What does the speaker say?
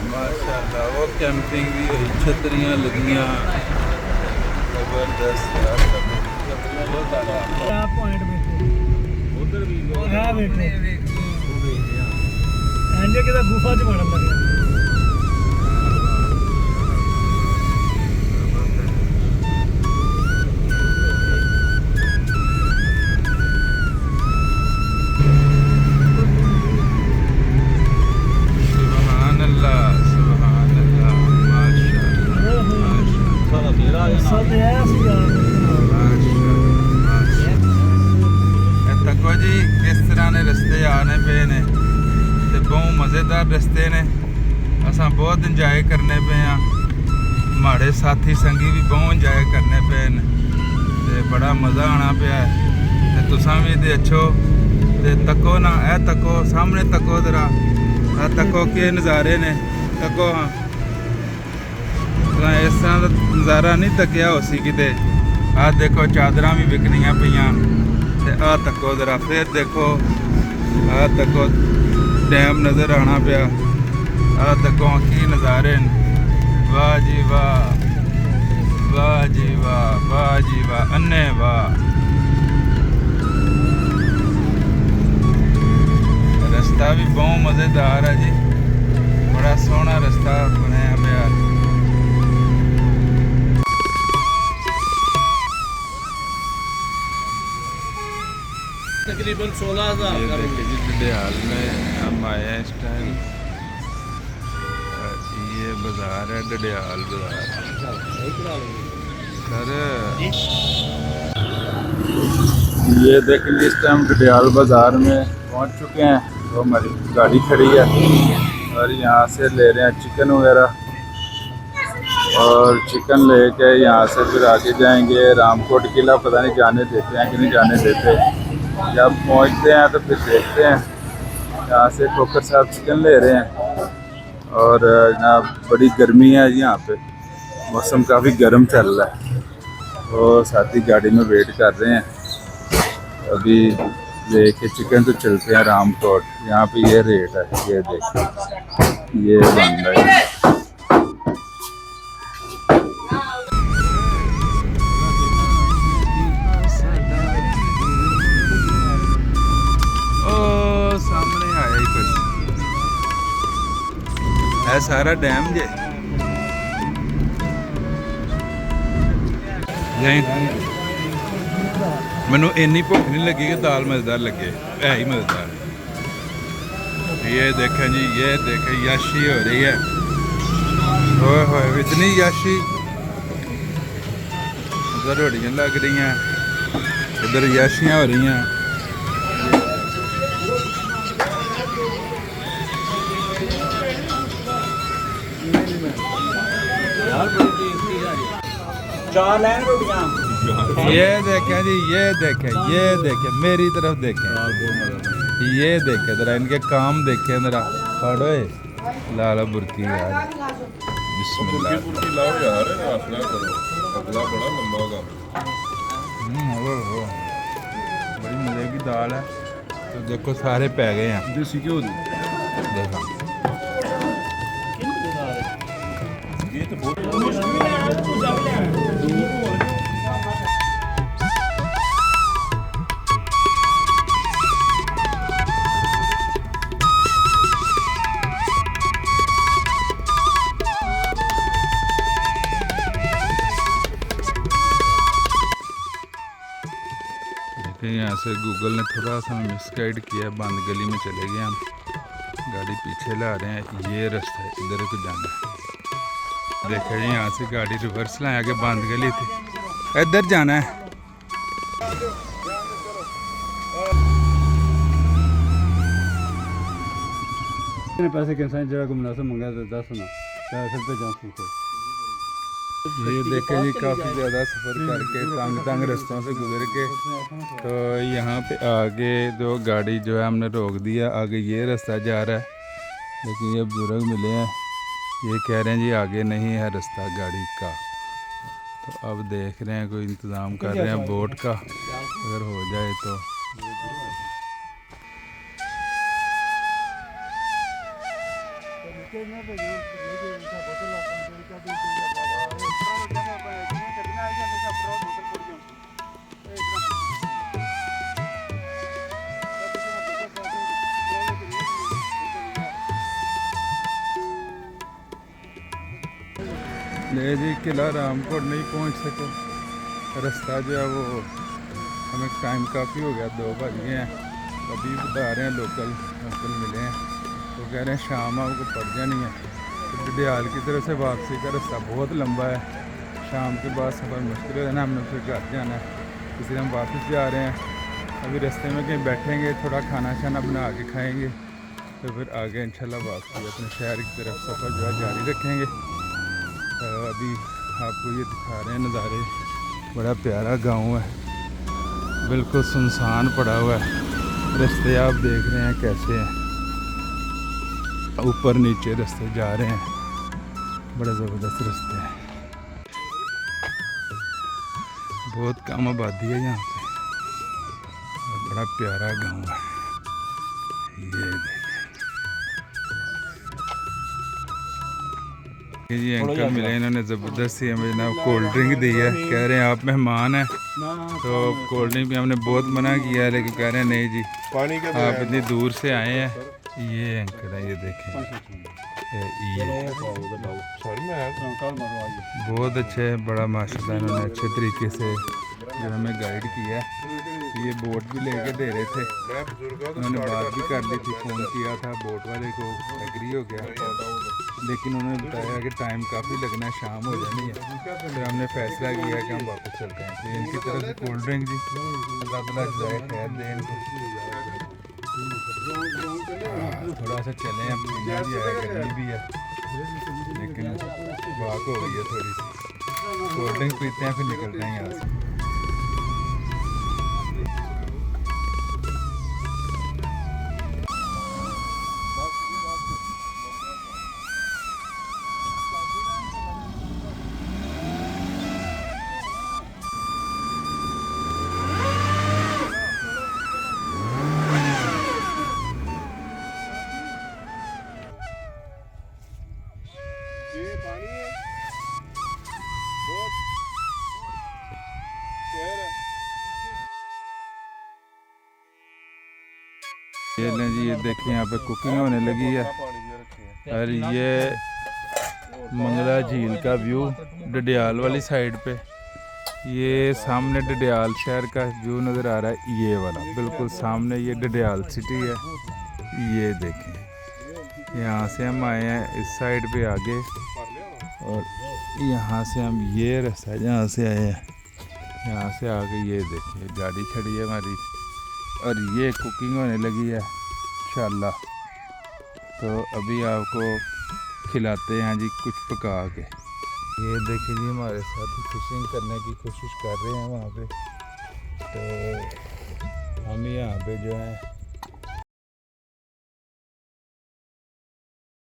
माशाल्लाह वो कैंपिंग भी हुई, छतरियाँ लगियाँ, जबरदस्त यार। पॉइंट उधर भी किदा गुफा च बनन लगे। तको जी किस तरह ने रस्ते आने पे ने ते बहुत मज़ेदार रस्ते ने, असां बहुत इंजॉय करने पे हाँ। हमारे साथी संगी भी बहुत इंजॉय करने पे ने ते बड़ा मज़ा आना पाया ते तुसां भी ते अच्छो ते तको ना, ए तको सामने तको जरा, तको के नज़ारे ने, तको हाँ। इस तरह का नज़ारा नहीं तकिया हो सी किते। आ देखो चादरां भी विकनियां पईयां ते आ तको जरा, फिर देखो आ तको डैम नज़र आना पाया, आ तको की नज़ारे न। वाह जी वाह, वाह जी वाह, वाह जी वाह, अन्ने वाह। रास्ता भी बहुत मज़ेदार है जी, बड़ा सोहना रास्ता बनाया पाया। तकरीबन 16,000 का रूम। डडियाल में हम आए हैं इस टाइम। ये बाज़ार है डडियाल बाज़ार सर। ये देखेंगे इस टाइम डडियाल बाज़ार में पहुंच चुके हैं, तो हमारी गाड़ी खड़ी है और यहाँ से ले रहे हैं चिकन वगैरह, और चिकन लेके यहाँ से फिर आगे जाएंगे रामकोट किला। पता नहीं जाने देते हैं कि नहीं जाने देते, जब पहुँचते हैं तो फिर देखते हैं। यहाँ से ठोकर साहब चिकन ले रहे हैं, और जनाब बड़ी गर्मी है यहाँ पे, मौसम काफ़ी गर्म चल रहा है, तो साथी गाड़ी में वेट कर रहे हैं। अभी लेके चिकन तो चलते हैं रामकोट। यहाँ पे ये रेट है, ये देखिए ये बन रहा है। सामने आया ही कुछ है सारा डैम जे मैनू इन्नी भुख नहीं लगी कि दाल मज़ेदार लगे, है ही मज़ेदार। ये देखें जी, ये देखें याशी हो रही है, ओए होए इतनी याशी। उधर रोटियाँ लग रही हैं, इधर याशियाँ हो रही हैं। ये देखें जी, ये देखें, ये देखें मेरी तरफ देखें, ये देखें जरा इनके काम देखें जरा। पढ़ो लाला बुर्की यार, बिस्मिल्लाह। बड़ी मज़े की दाल है। तो देखो सारे पै गए हैं, देसी घ्यो देखो। यहाँ से गूगल ने थोड़ा सा मिसगाइड किया, बंद गली में चले गए हम, गाड़ी पीछे ला रहे हैं। ये रास्ता है, इधर को जाना है। देखा जी यहाँ से गाड़ी रिवर्स लाया, आगे बंद गली थी, इधर जाना है। पैसे कैसा जगह को मुनासिब मंगा तो 10 ना पे जाऊँ। ये देखे जी काफ़ी ज़्यादा सफ़र करके तंग रास्तों से गुजर के, तो यहाँ पे आगे जो गाड़ी जो है हमने रोक दिया, आगे ये रास्ता जा रहा है, लेकिन ये बुजुर्ग मिले हैं, ये कह रहे हैं जी आगे नहीं है रास्ता गाड़ी का। तो अब देख रहे हैं कोई इंतज़ाम कर रहे हैं बोट का, अगर हो जाए तो। ले जी किला रामकोट नहीं पहुंच सके। रास्ता जो है वो हमें टाइम काफ़ी हो गया, 2 बज गए हैं। अभी बता रहे हैं लोकल अंकल मिले हैं, तो कह रहे हैं शाम आपको पड़ जानी है। तो डडियाल की तरफ से वापसी का रास्ता बहुत लंबा है, शाम के बाद सफ़र मुश्किल है ना, हमने फिर घर जाना है, इसलिए हम वापस जा रहे हैं। अभी रास्ते में कहीं बैठेंगे, थोड़ा खाना शाना बना के खाएँगे, तो फिर आगे इंशाल्लाह वापसी अपने शहर की तरफ सफ़र जो है जारी रखेंगे। अभी आपको ये दिखा रहे हैं नज़ारे, बड़ा प्यारा गांव है, बिल्कुल सुनसान पड़ा हुआ है। रास्ते आप देख रहे हैं कैसे हैं, ऊपर नीचे रास्ते जा रहे हैं, बड़े ज़बरदस्त रास्ते हैं। बहुत कम आबादी है यहाँ पे, और बड़ा प्यारा गांव है। ये देखिए जी अंकल मिले, इन्होंने ज़बरदस्त ही हमें जनाब कोल्ड ड्रिंक दी है। कह रहे हैं आप मेहमान हैं, तो कोल्ड ड्रिंक भी हमने बहुत मना किया है, लेकिन कह रहे हैं नहीं जी आप इतनी दूर से आए हैं। ये अंकल है, ये देखें, ये बहुत अच्छे, बड़ा माशाल्लाह इन्होंने अच्छे तरीके से जो हमें गाइड किया। ये बोट भी लेके दे रहे थे, उन्होंने बात भी कर ली थी, फ़ोन किया था बोट वाले को, एग्री हो गया, लेकिन उन्होंने बताया कि टाइम काफ़ी लगना है, शाम हो जानी है। फिर हमने फैसला किया कि हम वापस चलते हैं। तो इनकी तरफ से कोल्ड ड्रिंक जी, अल्लाह ताला जज़ाए खैर दें इनको। थोड़ा सा चले, अब पीना भी है, गर्मी भी है, लेकिन वाक हो गई है थोड़ी सी। कोल्ड ड्रिंक पीते हैं, फिर निकलते हैं यहाँ से। ये लें जी, ये देखिए यहाँ पे कुकिंग होने लगी है, और ये मंगला झील का व्यू डडियाल वाली साइड पे। ये सामने डडियाल शहर का व्यू नज़र आ रहा है, ये वाला बिल्कुल सामने ये डडियाल सिटी है। ये देखें, यहाँ से हम आए हैं इस साइड पे आगे, और यहाँ से हम ये रास्ता जहाँ से आए हैं, यहाँ से आगे ये देखिए गाड़ी खड़ी है हमारी, और ये कुकिंग होने लगी है इंशाल्लाह। तो अभी आपको खिलाते हैं जी कुछ पका के। ये देखिए जी हमारे साथ फिशिंग करने की कोशिश कर रहे हैं वहाँ पे, तो हम यहाँ पे जो है